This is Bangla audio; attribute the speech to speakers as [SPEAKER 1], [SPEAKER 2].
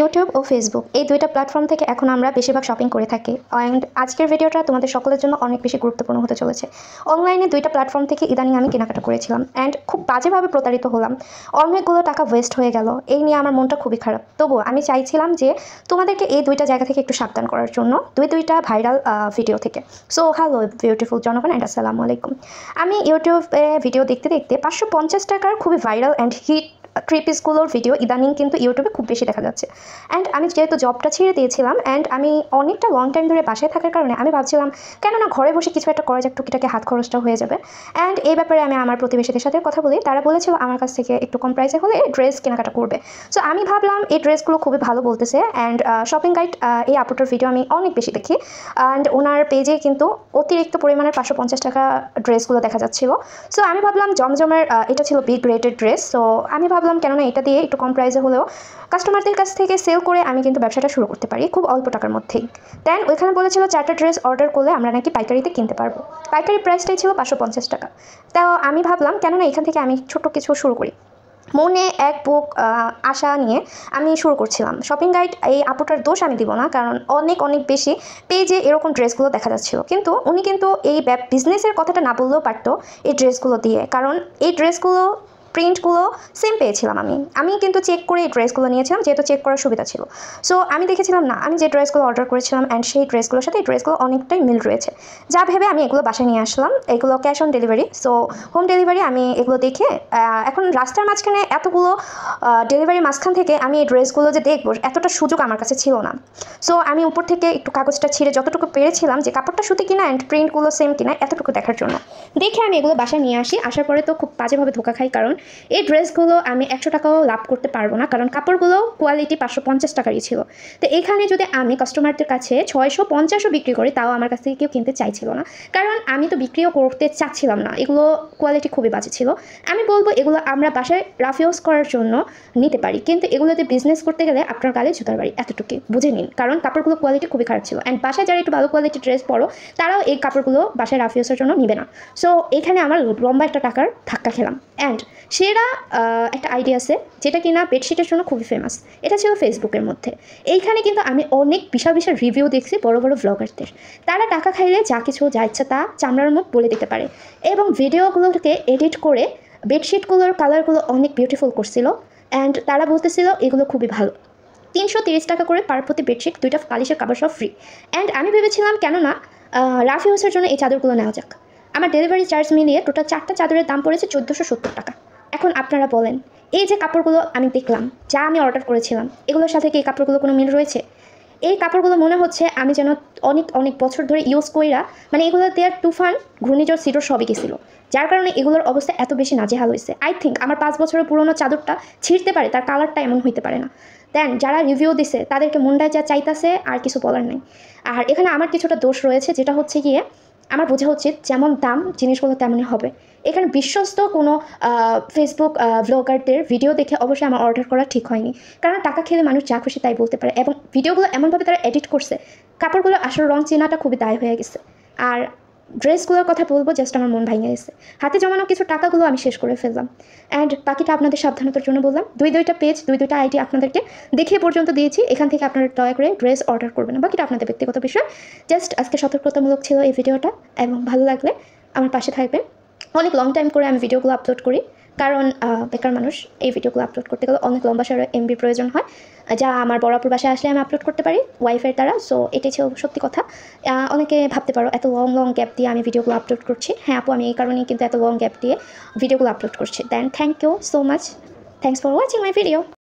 [SPEAKER 1] ইউটিউব ও ফেসবুক এই দুইটা প্ল্যাটফর্ম থেকে এখন আমরা বেশিরভাগ শপিং করে থাকি। অ্যান্ড আজকের ভিডিওটা তোমাদের সকলের জন্য অনেক বেশি গুরুত্বপূর্ণ হতে চলেছে। অনলাইনে দুইটা প্ল্যাটফর্ম থেকে ইদানিং আমি কেনাকাটা করেছিলাম অ্যান্ড খুব বাজেভাবে প্রতারিত হলাম। অনেকগুলো টাকা ওয়েস্ট হয়ে গেল। এই নিয়ে আমার মনটা খুবই খারাপ। তবুও আমি চাইছিলাম যে তোমাদেরকে এই দুইটা জায়গা থেকে একটু সাবধান করার জন্য দুইটা ভাইরাল ভিডিও থেকে। সো হ্যালো বিউটিফুল জনগণ অ্যান্ড আসসালামু আলাইকুম। আমি ইউটিউবে ভিডিও দেখতে দেখতে 550 টাকার খুবই ভাইরাল অ্যান্ড হিট থ্রি পিসগুলোর ভিডিও ইদানিং কিন্তু ইউটিউবে খুব বেশি দেখা যাচ্ছে। অ্যান্ড আমি যেহেতু জবটা ছেড়ে দিয়েছিলাম অ্যান্ড আমি অনেকটা লং টাইম ধরে বাসায় থাকার কারণে আমি ভাবছিলাম কেন না ঘরে বসে কিছু একটা করা যাক, টুকিটাকে হাত খরচটা হয়ে যাবে। অ্যান্ড এই ব্যাপারে আমি আমার প্রতিবেশীদের সাথে কথা বলি। তারা বলেছিল আমার কাছ থেকে একটু কম প্রাইসে হলে ড্রেস কেনাকাটা করবে। সো আমি ভাবলাম এই ড্রেসগুলো খুবই ভালো বলতেছে। অ্যান্ড শপিং গাইড এই আপুটার ভিডিও আমি অনেক বেশি দেখি অ্যান্ড ওনার পেজে কিন্তু অতিরিক্ত পরিমাণের 550 টাকা ড্রেসগুলো দেখা যাচ্ছিলো। সো আমি ভাবলাম জমজমের এটা ছিল বিগ রেটেড ড্রেস। সো আমি ভাবলাম কেননা এটা দিয়ে একটু কম প্রাইসে হলেও কাস্টমারদের কাছ থেকে সেল করে আমি কিন্তু ব্যবসাটা শুরু করতে পারি খুব অল্প টাকার মধ্যেই। দেন ওইখানে বলেছিল 4টা ড্রেস অর্ডার করলে আমরা নাকি পাইকারিতে কিনতে পারবো। পাইকারি প্রাইসটাই ছিল 550 টাকা। তাও আমি ভাবলাম কেননা এখান থেকে আমি ছোট কিছু শুরু করি। মনে এক বুক আশা নিয়ে আমি শুরু করছিলাম। শপিং গাইড এই আপুটার দোষ আমি দিব না, কারণ অনেক বেশি পেজে এরকম ড্রেসগুলো দেখা যাচ্ছিল। কিন্তু উনি কিন্তু এই বিজনেসের কথাটা না বললেও পারতো এই ড্রেসগুলো দিয়ে, কারণ এই ড্রেসগুলো প্রিন্টগুলো সেম পেয়েছিলাম। আমি কিন্তু চেক করে এই ড্রেসগুলো নিয়েছিলাম, যেহেতু চেক করার সুবিধা ছিল। সো আমি দেখেছিলাম না, আমি যে ড্রেসগুলো অর্ডার করেছিলাম অ্যান্ড সেই ড্রেসগুলোর সাথে এই ড্রেসগুলো অনেকটাই মিল রয়েছে। যা ভেবে আমি এগুলো বাসায় নিয়ে আসলাম। এগুলো cash on delivery. So home delivery আমি এগুলো দেখে এখন রাস্তার মাঝখানে এতগুলো ডেলিভারির মাঝখান থেকে আমি এই ড্রেসগুলো যে দেখবো এতটা সুযোগ আমার কাছে ছিল না। সো আমি উপর থেকে একটু কাগজটা ছিঁড়ে যতটুকু পেরেছিলাম যে কাপড়টা সুতি কিনা অ্যান্ড প্রিন্টগুলো সেম কিনা এতটুকু দেখার জন্য দেখে আমি এগুলো বাসায় নিয়ে আসি। আসার পরে তো খুব বাজেভাবে ধোকা খাই, কারণ এই ড্রেসগুলো আমি 100 টাকাও লাভ করতে পারবো না, কারণ কাপড়গুলো কোয়ালিটি 550 টাকারই ছিল। তো এখানে যদি আমি কাস্টমারদের কাছে 650ও বিক্রি করি তাও আমার কাছ থেকে কেউ কিনতে চাইছিল না, কারণ আমি তো বিক্রিও করতে চাচ্ছিলাম না। এগুলো কোয়ালিটি খুবই বাজে ছিল। আমি বলবো এগুলো আমরা বাসায় রাফ ইউজ করার জন্য নিতে পারি, কিন্তু এগুলোতে বিজনেস করতে গেলে আপনার গালে জুতার বাড়ি, এতটুকু বুঝে নিন। কারণ কাপড়গুলো কোয়ালিটি খুবই খারাপ ছিল অ্যান্ড বাসায় যারা একটু ভালো কোয়ালিটির ড্রেস পরো তারাও এই কাপড়গুলো বাসায় রাফ ইউজের জন্য নিবে না। সো এখানে আমার লম্বা একটা টাকার ধাক্কা খেলাম। অ্যান্ড সেরা একটা আইডিয়া আছে যেটা কিনা বেডশিটের জন্য খুবই ফেমাস। এটা ছিল ফেসবুকের মধ্যে। এইখানে কিন্তু আমি অনেক বিশাল রিভিউ দেখছি বড় ব্লগারদের। তারা টাকা খাইলে যা কিছু যা ইচ্ছা তা চামড়ার মুখ বলে দিতে পারে এবং ভিডিওগুলোকে এডিট করে বেডশিটগুলোর কালারগুলো অনেক বিউটিফুল করছিল অ্যান্ড তারা বলতেছিল এগুলো খুবই ভালো। 330 টাকা করে পার প্রতি বেডশিট, 2টা বালিশের কাভার সব ফ্রি। অ্যান্ড আমি ভেবেছিলাম কেননা রাফ ইউজের জন্য এই চাদরগুলো নেওয়া যাক। আমার ডেলিভারি চার্জ মিলিয়ে টোটাল 4টা চাদরের দাম পড়েছে 1470 টাকা। এখন আপনারা বলেন, এই যে কাপড়গুলো আমি দেখলাম যা আমি অর্ডার করেছিলাম এগুলোর সাথে কি এই কাপড়গুলো কোনো মিল রয়েছে? এই কাপড়গুলো মনে হচ্ছে আমি যেন অনেক বছর ধরে ইউজ কইরা, মানে এগুলো দেওয়ার তুফান ঘূর্ণিঝড় সিডর সবই গেছিলো, যার কারণে এগুলোর অবস্থা এত বেশি নাজেহাল হয়েছে। আই থিঙ্ক আমার 5 বছরের পুরোনো চাদরটা ছিঁড়তে পারে, তার কালারটা এমন হইতে পারে না। দেন যারা রিভিউ দিছে তাদেরকে মনটায় যা চাইতেছে আর কিছু বলার নেই। আর এখানে আমার কিছুটা দোষ রয়েছে, যেটা হচ্ছে গিয়ে আমার বোঝা উচিত যেমন দাম জিনিসগুলো তেমনই হবে। এখানে বিশ্বস্ত কোনো ফেসবুক ব্লগারদের ভিডিও দেখে অবশ্যই আমার অর্ডার করা ঠিক হয়নি, কারণ টাকা খেলে মানুষ যা খুশি তাই বলতে পারে এবং ভিডিওগুলো এমনভাবে তারা এডিট করছে, কাপড়গুলো আসল রং চেনাটা খুবই দায় হয়ে গেছে। আর ড্রেসগুলোর কথা বলবো, জাস্ট আমার মন ভেঙে গেছে। হাতে জমানো কিছু টাকাগুলো আমি শেষ করে ফেললাম অ্যান্ড বাকিটা আপনাদের সাবধানতার জন্য বললাম। দুইটা পেজ দুইটা আইডি আপনাদেরকে দেখিয়ে পর্যন্ত দিয়েছি। এখান থেকে আপনারা দয়া করে ড্রেস অর্ডার করবেন না, বাকিটা আপনাদের ব্যক্তিগত বিষয়। জাস্ট আজকে সতর্কতামূলক ছিল এই ভিডিওটা এবং ভালো লাগলে আমার পাশে থাকবেন। অনেক লং টাইম করে আমি ভিডিওগুলো আপলোড করি, কারণ বেকার মানুষ এই ভিডিওগুলো আপলোড করতে গেলে অনেক লম্বা এমবি প্রয়োজন হয়, যা আমার বরাবর বাসায় আসলে আমি আপলোড করতে পারি ওয়াইফাই দ্বারা। সো এটাই ছিল সত্যি কথা। অনেকে ভাবতে পারো এত লং গ্যাপ দিয়ে আমি ভিডিওগুলো আপলোড করছি। হ্যাঁ আপু, আমি এই কারণেই কিন্তু এত লং গ্যাপ দিয়ে ভিডিওগুলো আপলোড করছি। Then thank you so much, thanks for watching my video.